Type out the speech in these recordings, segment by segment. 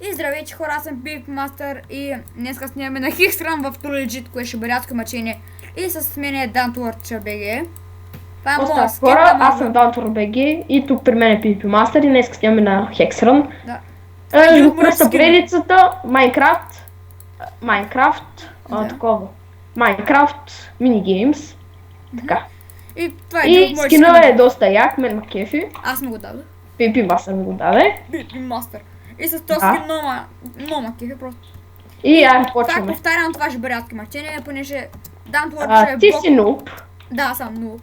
И здравейте хора, аз съм PvP Master и днеска снимаме на Hexrun в True Legit, кое ще е брятско мъчение. И с мен е DanToWorld.bg. Това е моя скин. Хора, аз съм DanToWorld.bg и тук при мен е PvP Master и днес снимаме на Hexrun. Да. Връща поредицата Minecraft, такова. Minecraft Minigames. Така. И това е И скина е доста як, мен ма кефи. Аз му го дадох. PvP Master ми го даде. PvP Master. И с този скин много ма кефи просто. И айде Пак почваме. повтарям, това ще е брятски мъчение, понеже DanToWorld ще е Ти бог. си нуб. Да, съм нуб.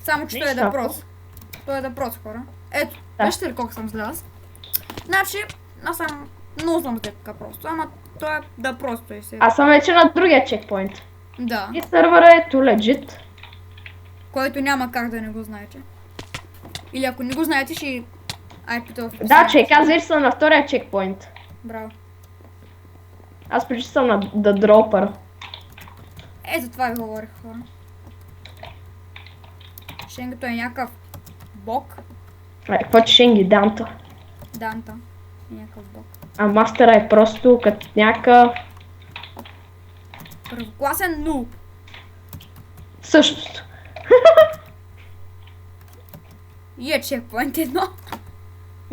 Само че той е да прос. Той е да прос, хора. Ето, вижте ли колко съм зле аз? Значи, аз съм много съм зле така просто, ама той е да просто и се. Аз съм вече на другия чекпоинт. Да, И сървъра е True Legit. който няма как да не го знаете. Или ако не го знаете, ще питал в Да, че казваш, че съм на втория чекпоинт. Браво. Аз почти съм на The Dropper. За това ви говорих, хора. Шенгето е някакъв бог. Какво че Шенги Данта? Данта. Някакъв бог. А мастера е просто като някакъв... Първокласен нуб. Същото. И е чекпоинт едно.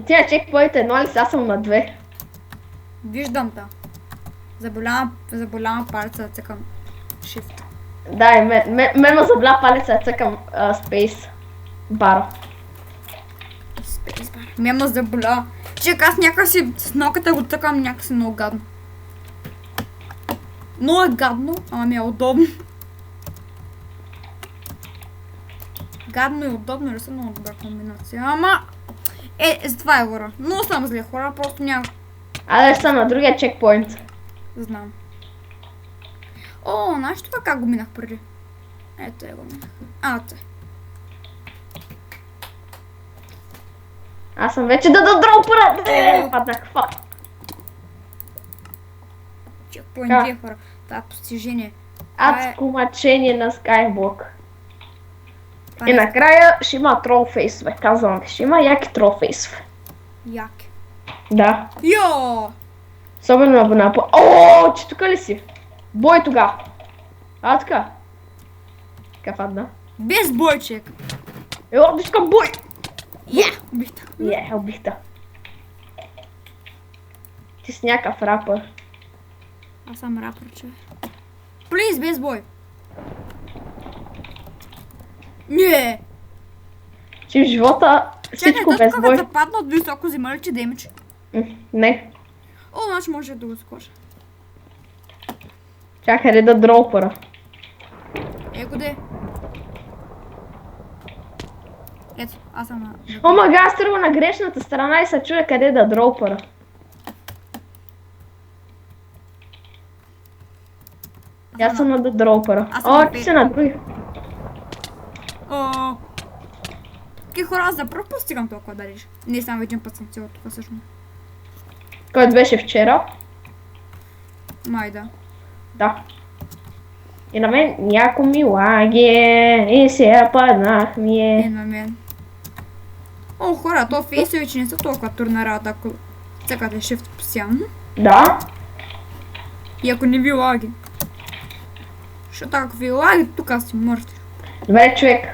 Тя чекпоинт едно ли сега съм на две? Виждам та. Заболява палеца да цъкам Shift. Да, и мен ме забля палеца да цъкам Space Bar. Spacebar. Ме заболя. Чек, аз някакси с ноката го цъкам някакси много гадно. Много е гадно, ама ми е удобно. Гадно и удобно ли са много добра комбинация, ама... за това е хора. Много съм зле хора, просто няма... Аз съм на другия чекпоинт. Знам. О, знаеш това как го минах преди? Ето го минах. Те. Аз съм вече да дропъра! Паднах, фак. Чекпоинт е хора. Това е постижение. Адско мъчение на Skyblock. И накрая ще има тролфейсове, казвам ви. Ще има яки тролфейсове. Яки. Да. Йо! Особено на О, че тук ли си? Бой тогава. Така. Така падна. Без бойчек. Вижка бой! Убихта. Убихта. Ти си някакъв рапър. Аз съм рапър, човек. Плиз, без бой. Не! Че в живота всичко без бой. Чакай, падна от високо, взима ли че демидж? Не. О, значи може да го скоша. Чакай да дропъра. Го де. Ето, аз съм на... Омага, аз тръгва на грешната страна и се чуя къде да дропъра. Аз съм на да дропъра. Ти си на други. Ки хора, аз за пръв път стигам толкова далеч. Не, само един път съм цяла тук всъщност. Който беше вчера? Май да. Да. И на мен няко ми лаги и се паднах ми е. На мен. Хора, то фейсовичи не са толкова турна работа, ако цъкате shift постоянно. Да. И ако не ви лаги. Защото ако ви лаги, тук аз си мъртв. Добре, човек.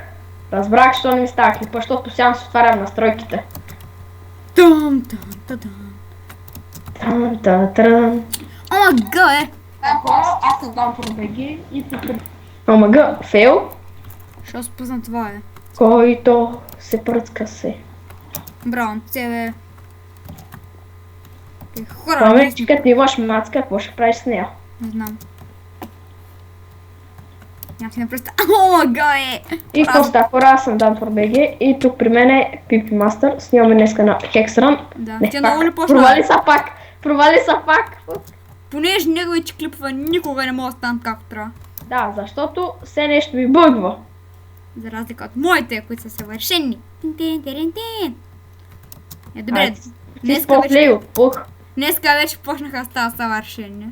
Разбрах, що не ми става клипа, защото постоянно се отварям настройките. Омага, Аз създам пробеги и тук... Омага, фейл? Що спозна това е? Който се пръцка се. Браво, тебе. Хора, Паметчика, ти имаш мацка, какво ще правиш с нея? не знам. Няма си не представя. Омага, И Коста, хора, аз съм DanToWorld.bg и тук при мен е PvP Master. Снимаме днеска на Hexrun. Да, Не, тя много ли почна? Провали са пак. Понеже неговите клипове никога не могат да станат както трябва. Да, защото все нещо ми бъгва. За разлика от моите, които са съвършени. Добре, днеска вече почнаха да стават съвършени.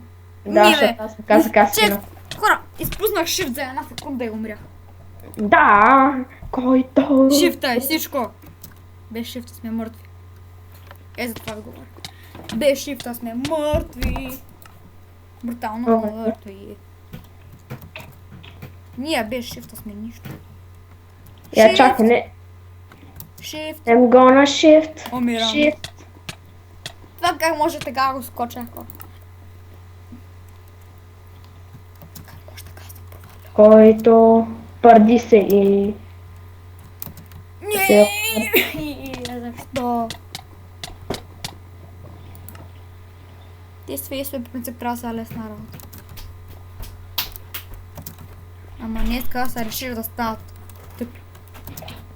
Да, защото аз му казах каскина. Хора, изпуснах shift за една секунда и умрях. Да, който... Shift е всичко. Без shift сме мъртви. За това ви говоря. Без шифта сме мъртви. Брутално мъртви. Ние без шифта сме нищо. Я чакай, не. Shift. I'm gonna shift. Умирам. Shift. Това как може така го скоча? Как може така да се проваля? Който пърди се и... Не, защо? Тези фейсове по принцип трябва да са лесна работа. Ама не така са решили да стават тъпи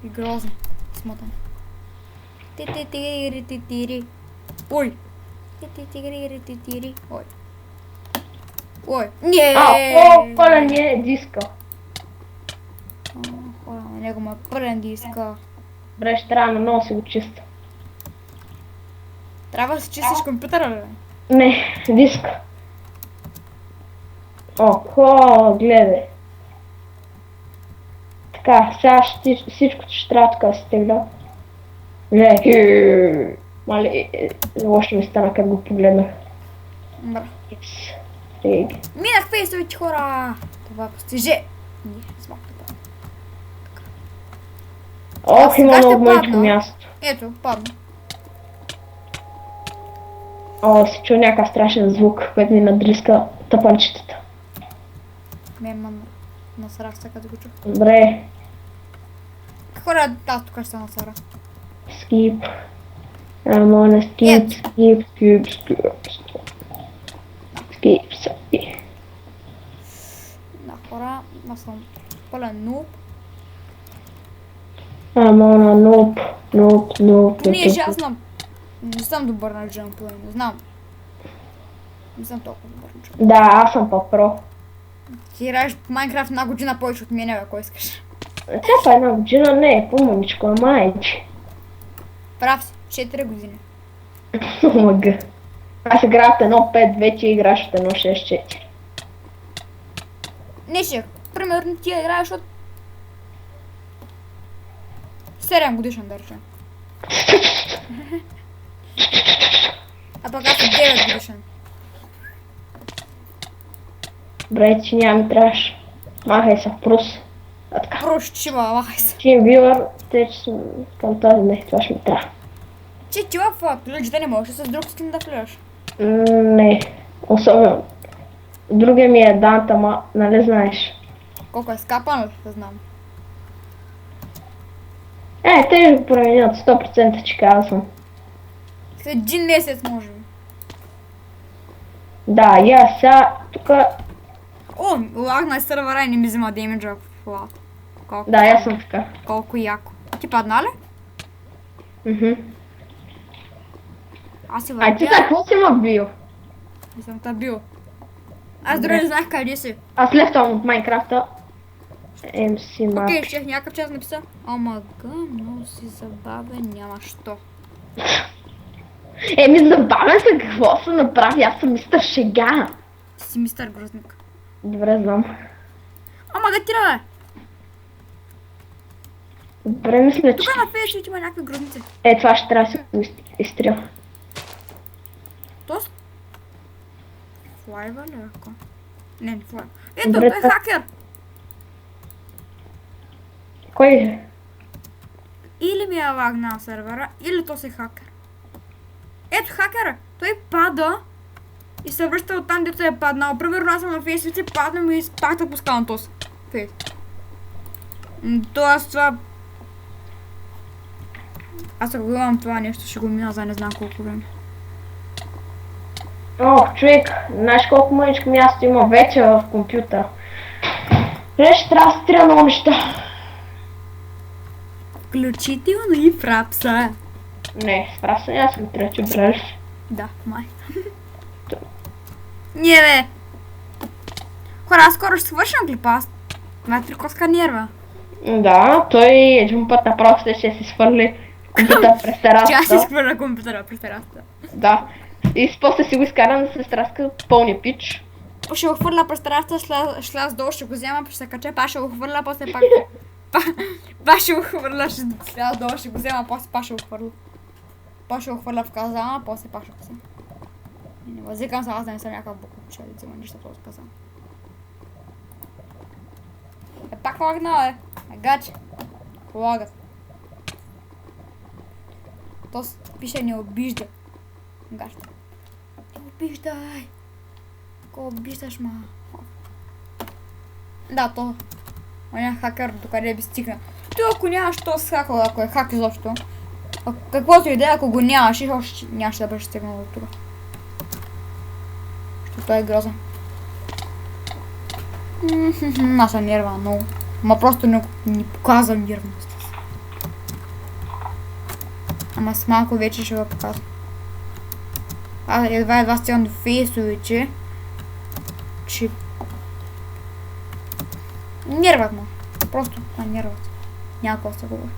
и грозни. Смотани. Ти-ти-ти-ри-ти-ти-ри. Ой! Ти-ти-ти-ри-ти-ти-ри. Ой. Ой. Не! Коля не е диска. Хора, на него му е пълен диска. Добре, ще трябва на много си го чиста. Трябва да си чистиш компютъра, бе. Не, диска. Гледай. Така, сега всичко ще трябва така да се тегля. Мали, лошо ми стана как го погледнах. Добре. Стиги. Минах фейсовите хора! Това е постиже. Не, смак да падна. Има сега ще много мъничко падна. място. Ето, падна. Се чу някакъв страшен звук, който ми надръска тъпанчетата. Мен насрах се като го чух. Добре, Хора, аз тук ще се насара. скип. Амона, скип, скип. Скип, скип. Да, хора, аз съм пълен нуб. Амона, нуп. Понеже аз не съм добър на джамплей, не знам. Не съм толкова добър на джамплей. Да, аз съм по-про. Ти играеш в Майнкрафт една година повече от мен, ако искаш. Тя една година не е по-мъничко, ама айче. Прав си, 4 години. Омага. Аз играя в 1.5, вече играш в 1.6.4. Не ще, примерно ти играеш от 7 годишен, да речем. А пък аз съм 9 годишен. Добре, че няма ми трябваш. Махай се в прус. А така. Прощива, махай се. Чим вилър, те че съм към този не, това ще ми трябва. Че ти в плюджите не можеш с друг скин да влияш. Не, особено. Другия ми е Дант, ама нали знаеш. Колко е скапано, да знам. Те ще го променят 100%, че казвам. След един месец може би. Да, и аз сега тука... О, лагна сървъра и не ми взима демиджа в лад. Да, аз съм така. Колко яко. Ти падна ли? Аз си Ай, ти за какво си ма бил? Не съм те бил. Аз дори не знаех къде си. Аз лефтвам от Майнкрафта. MC Max. Окей, ще някакъв час написа. Ама много си забавен, няма що. Забавен се, какво се направи? Аз съм мистер Шега. Ти си мистер Грозник. Добре, знам. Ама гатира, бе! Добре, мисля, че... Тук на фейсбук има някакви грозници. Това ще трябва да се го изтрил. Тост? Флайва ли ако? Не флайва. Ето, Добре, той е хакер! Кой е? Или ми е лагнал сервера, или то си хакер. Ето хакера! Той пада и се връща от там, дето е паднал. Примерно аз съм на фейсбук и падам и пак да пускам този фейс. Тоест това... Аз ако гледам това нещо, ще го мина за не знам колко време. Човек, знаеш колко мъничко място има вече в компютъра. Ще трябва да се трия много неща. Включително и фрапса. Не, с фрапса аз го трябва, че браш. Да, май. Не, бе! Хора, аз скоро ще свършам клипа, аз... Това е трикоска нерва. Да, той един път направо ще си свърли компютър през терасата. Че аз си изхвърля компютъра през терасата. Да. И после си го изкарам да се страска пълния пич. Ще го хвърля през терасата, ще аз долу, ще го взема, ще се кача, пак ще го хвърля, после пак... Пак ще го хвърля, ще сляза долу, ще го взема, после пак ще го хвърля. па ще го хвърля в казана, после пак ще късам. И не възикам се, аз да не съм някакъв букупче, да взима нищо от казана. Пак лагна, бе. Гаче. Лагат. То пише не обижда. Гаче. Не обиждай. Ако обиждаш, ма. Да, то. Оня хакер докъде би стигнал. Ти ако нямаш то с хакъл, ако е хак изобщо. Каквото и да е, ако го нямаш, и още нямаше да бъдеш стигнал до тук. Защото той е грозен. Аз съм нервна много. Ма просто не показвам нервност. Ама с малко вече ще го показвам. Аз едва стигам до фейсовиче. Че... Нерват ма. Просто нерват. Няма какво да се говори.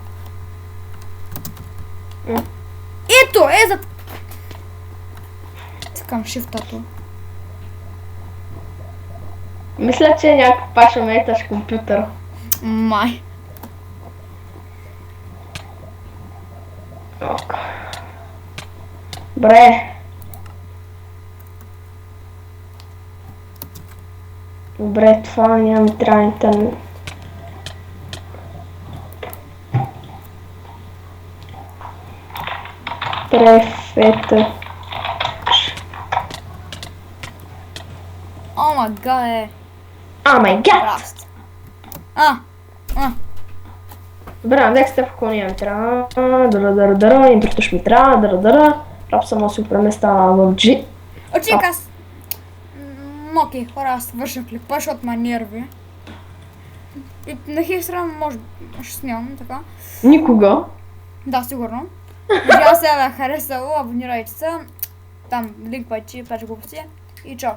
Ето, за... Цикам шифтато. Мисля, че някой паша меташ компютър. Май. Ок. Добре. Добре, това нямам трябва интернет. Префета. О май гад, О май гад! Раст. Добре, на декстър в коня ми трябва. Интрото ще ми трябва. Раб само се преместа в G. Очек аз. Окей, хора, аз свърших клипа, защото ма нерви. И на хистра може ще снимам, така. Никога. Да, сигурно. Надявам се да е харесало, абонирайте се. Там линк пъти, глупости. И чао.